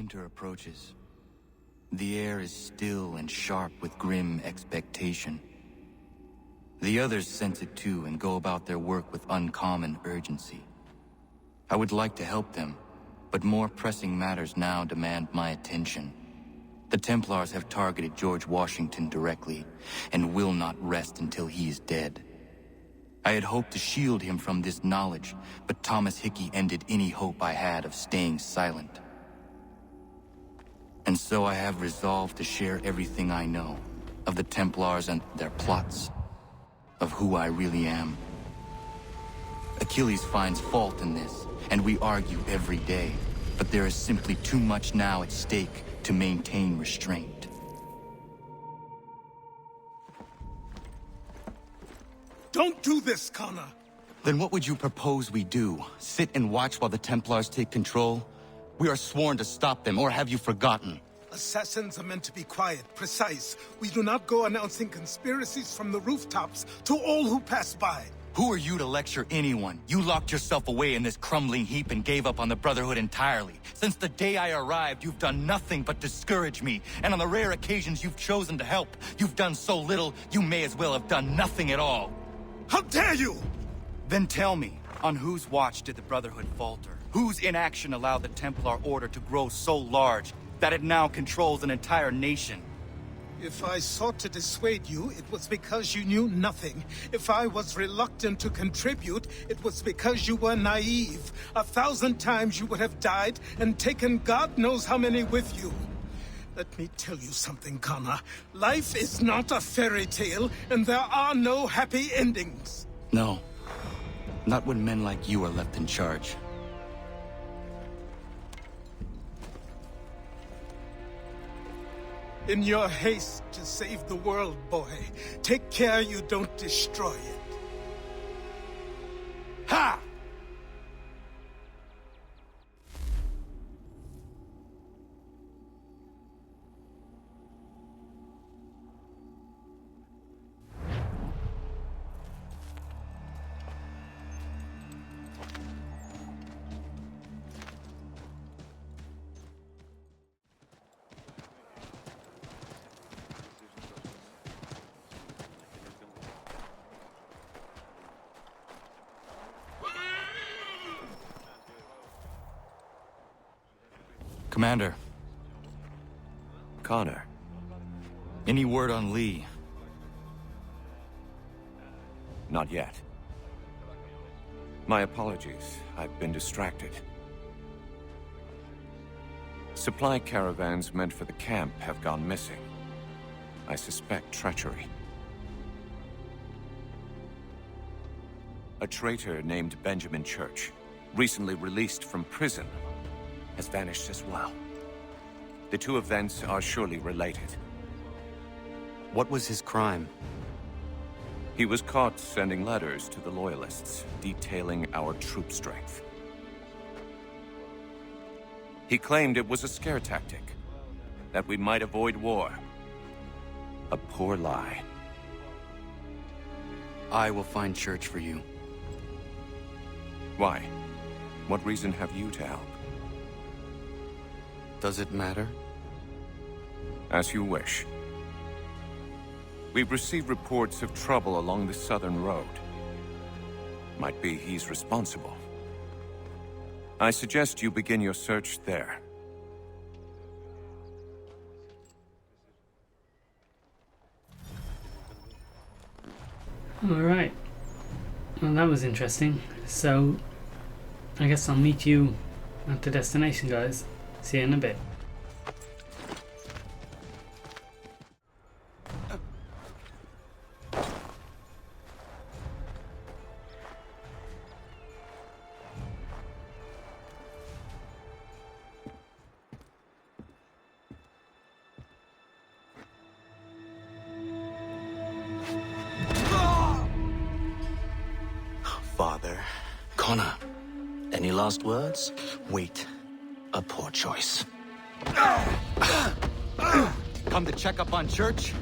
Winter approaches. The air is still and sharp with grim expectation. The others sense it too and go about their work with uncommon urgency. I would like to help them, but more pressing matters now demand my attention. The Templars have targeted George Washington directly, and will not rest until he is dead. I had hoped to shield him from this knowledge, but Thomas Hickey ended any hope I had of staying silent. And so I have resolved to share everything I know, of the Templars and their plots, of who I really am. Achilles finds fault in this, and we argue every day, but there is simply too much now at stake to maintain restraint. Don't do this, Connor! Then what would you propose we do? Sit and watch while the Templars take control? We are sworn to stop them, or have you forgotten? Assassins are meant to be quiet, precise. We do not go announcing conspiracies from the rooftops to all who pass by. Who are you to lecture anyone? You locked yourself away in this crumbling heap and gave up on the Brotherhood entirely. Since the day I arrived, you've done nothing but discourage me. And on the rare occasions you've chosen to help, you've done so little, you may as well have done nothing at all. How dare you! Then tell me, on whose watch did the Brotherhood falter? Whose inaction allowed the Templar Order to grow so large that it now controls an entire nation? If I sought to dissuade you, it was because you knew nothing. If I was reluctant to contribute, it was because you were naive. 1,000 times you would have died and taken God knows how many with you. Let me tell you something, Connor. Life is not a fairy tale, and there are no happy endings. No. Not when men like you are left in charge. In your haste to save the world, boy, take care you don't destroy it. Ha! Commander. Connor. Any word on Lee? Not yet. My apologies. I've been distracted. Supply caravans meant for the camp have gone missing. I suspect treachery. A traitor named Benjamin Church, recently released from prison, has vanished as well. The two events are surely related. What was his crime? He was caught sending letters to the Loyalists, detailing our troop strength. He claimed it was a scare tactic, that we might avoid war. A poor lie. I will find Church for you. Why? What reason have you to help? Does it matter? As you wish. We've received reports of trouble along the southern road. Might be he's responsible. I suggest you begin your search there. Alright. Well, that was interesting. So, I guess I'll meet you at the destination, guys. See you in a bit. Father. Connor, any last words? Wait. A poor choice. Come to check up on Church?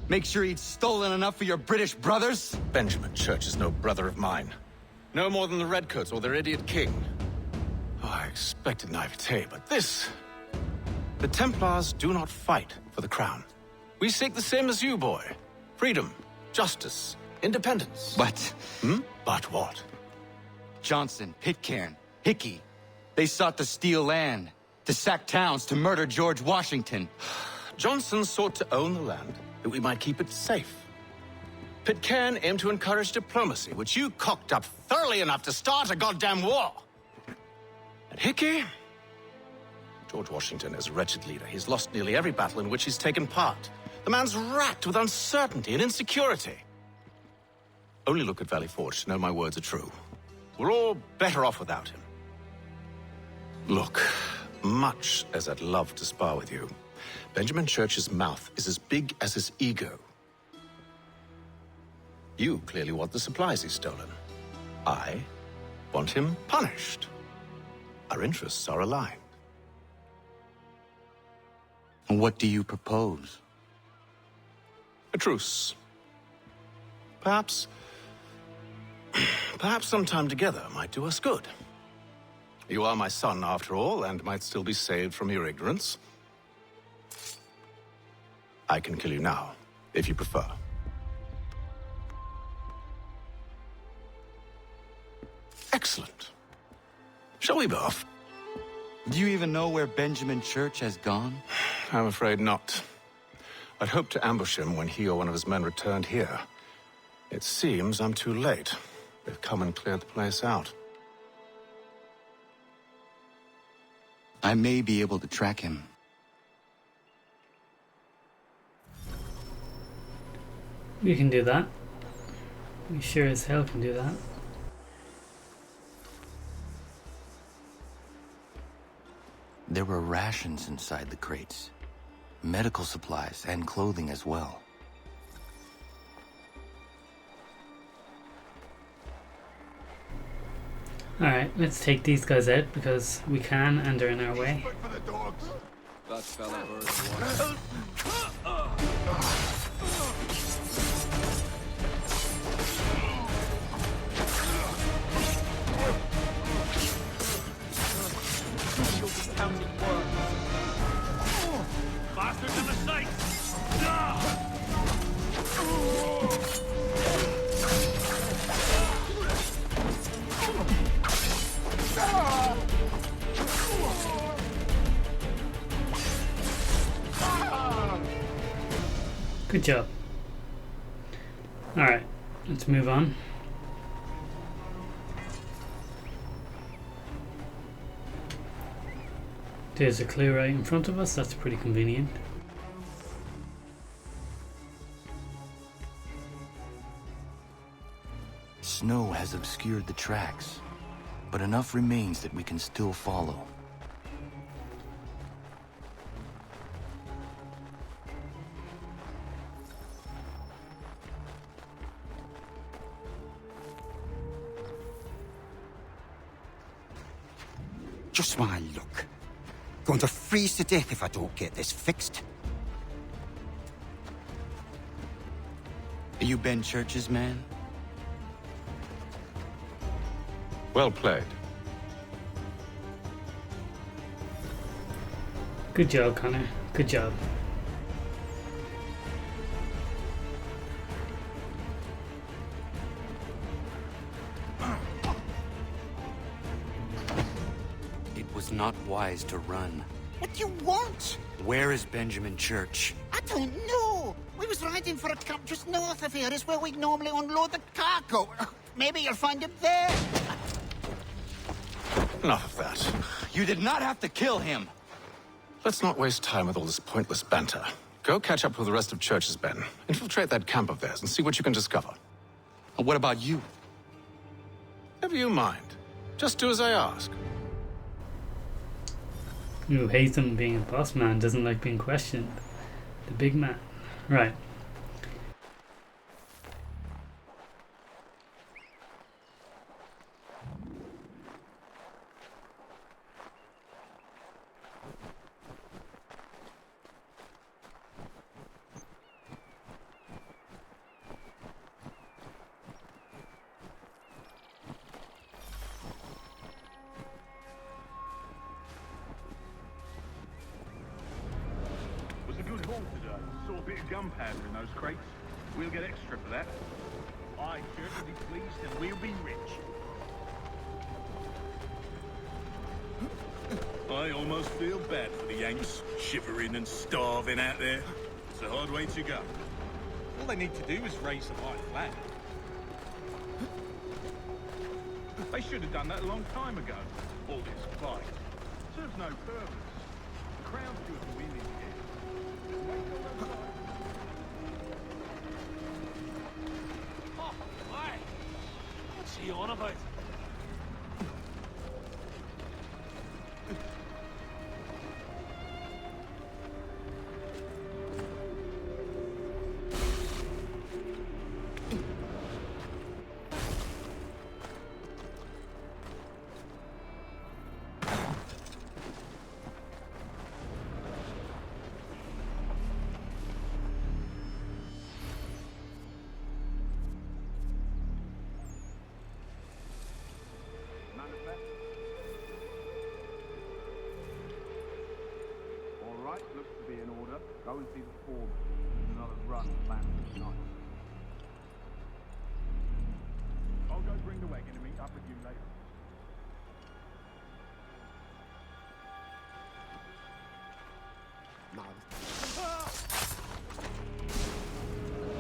Make sure he'd stolen enough for your British brothers? Benjamin Church is no brother of mine. No more than the Redcoats or their idiot king. Oh, I expected naivete, but this The Templars do not fight for the crown. We seek the same as you, boy. Freedom, justice, independence. But But what? Johnson, Pitcairn, Hickey, they sought to steal land, to sack towns, to murder George Washington. Johnson sought to own the land, that we might keep it safe. Pitcairn aimed to encourage diplomacy, which you cocked up thoroughly enough to start a goddamn war. And Hickey? George Washington is a wretched leader. He's lost nearly every battle in which he's taken part. The man's racked with uncertainty and insecurity. Only look at Valley Forge to know my words are true. We're all better off without him. Look, much as I'd love to spar with you, Benjamin Church's mouth is as big as his ego. You clearly want the supplies he's stolen. I want him punished. Our interests are aligned. What do you propose? A truce. Perhaps some time together might do us good. You are my son, after all, and might still be saved from your ignorance. I can kill you now, if you prefer. Excellent. Shall we be off? Do you even know where Benjamin Church has gone? I'm afraid not. I'd hoped to ambush him when he or one of his men returned here. It seems I'm too late. They've come and cleared the place out. I may be able to track him. We can do that. We sure as hell can do that. There were rations inside the crates. Medical supplies and clothing as well. Alright, let's take these guys out because we can and they're in our way. That fella heard Bastards in the sight! Good job. Alright, let's move on. There's a clue right in front of us, that's pretty convenient. Snow has obscured the tracks, but enough remains that we can still follow. Just my luck. Going to freeze to death if I don't get this fixed. Are you Ben Church's man? Well played. Good job, Connor. Good job. It's not wise to run. What do you want? Where is Benjamin Church? I don't know. We was riding for a camp just north of here. Is where we normally unload the cargo. Maybe you'll find him there. Enough of that. You did not have to kill him! Let's not waste time with all this pointless banter. Go catch up with the rest of Church's men. Infiltrate that camp of theirs and see what you can discover. And what about you? Never you mind. Just do as I ask. Who hates him being a boss man, doesn't like being questioned. The big man. Right. gunpowder in those crates. We'll get extra for that. Aye, Church will be pleased and we'll be rich. I almost feel bad for the Yanks, shivering and starving out there. It's a hard way to go. All they need to do is raise the white flag. They should have done that a long time ago. All this fight serves no purpose. The Crown's good for winning here. Wait till those guys- Oh, aye. What's he on about? Looks to be in order. Go and see the foreman. Another run planned for tonight. I'll go bring the wagon and meet up with you later.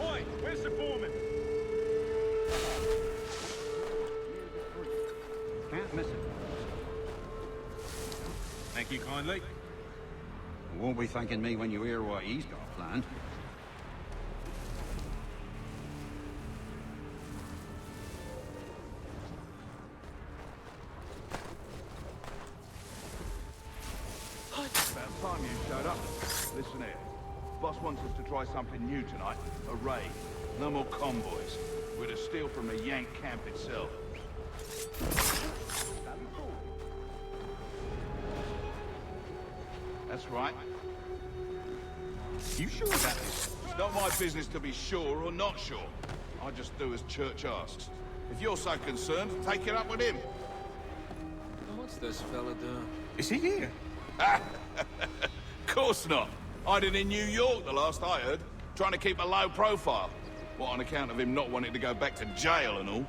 Oi, where's the foreman? Can't miss it. Thank you kindly. You won't be thanking me when you hear what he's got planned. About time you showed up. Listen here. Boss wants us to try something new tonight. A raid. No more convoys. We're to steal from the Yank camp itself. That's right. You sure about this? It's not my business to be sure or not sure. I just do as Church asks. If you're so concerned, take it up with him. What's this fella doing? Is he here? Course not. Hiding in New York, the last I heard. Trying to keep a low profile. What, on account of him not wanting to go back to jail and all?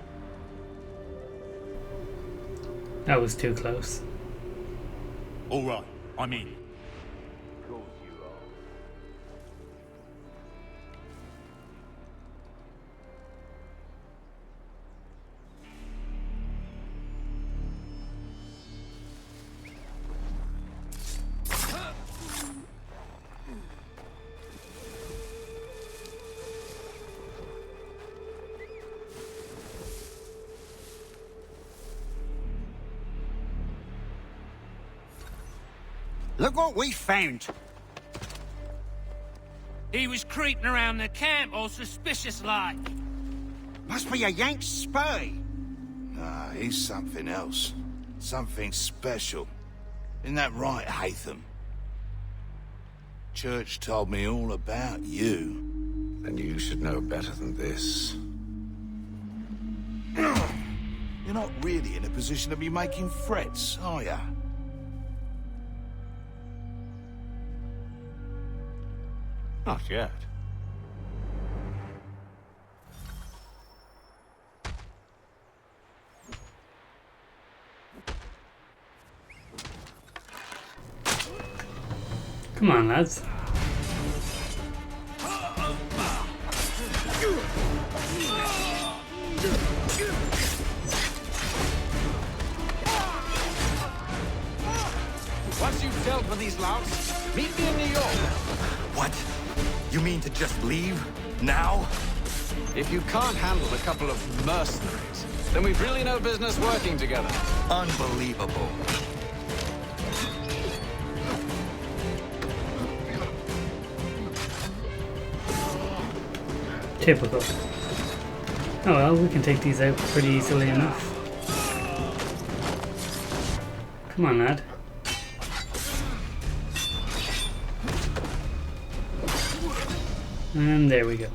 That was too close. All right, I'm in. Of course you are. Look what we found. He was creeping around the camp all suspicious-like. Must be a Yank spy. Nah, he's something else. Something special. Isn't that right, Hatham? Church told me all about you. Then you should know better than this. You're not really in a position to be making threats, are ya? Not yet. Come on, lads. Once you've dealt with these louts, meet me in New York. What? You mean to just leave? Now? If you can't handle a couple of mercenaries, then we've really no business working together. Unbelievable. Typical. Oh well, we can take these out pretty easily enough. Come on, lad. And there we go.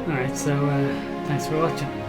Alright, so thanks for watching.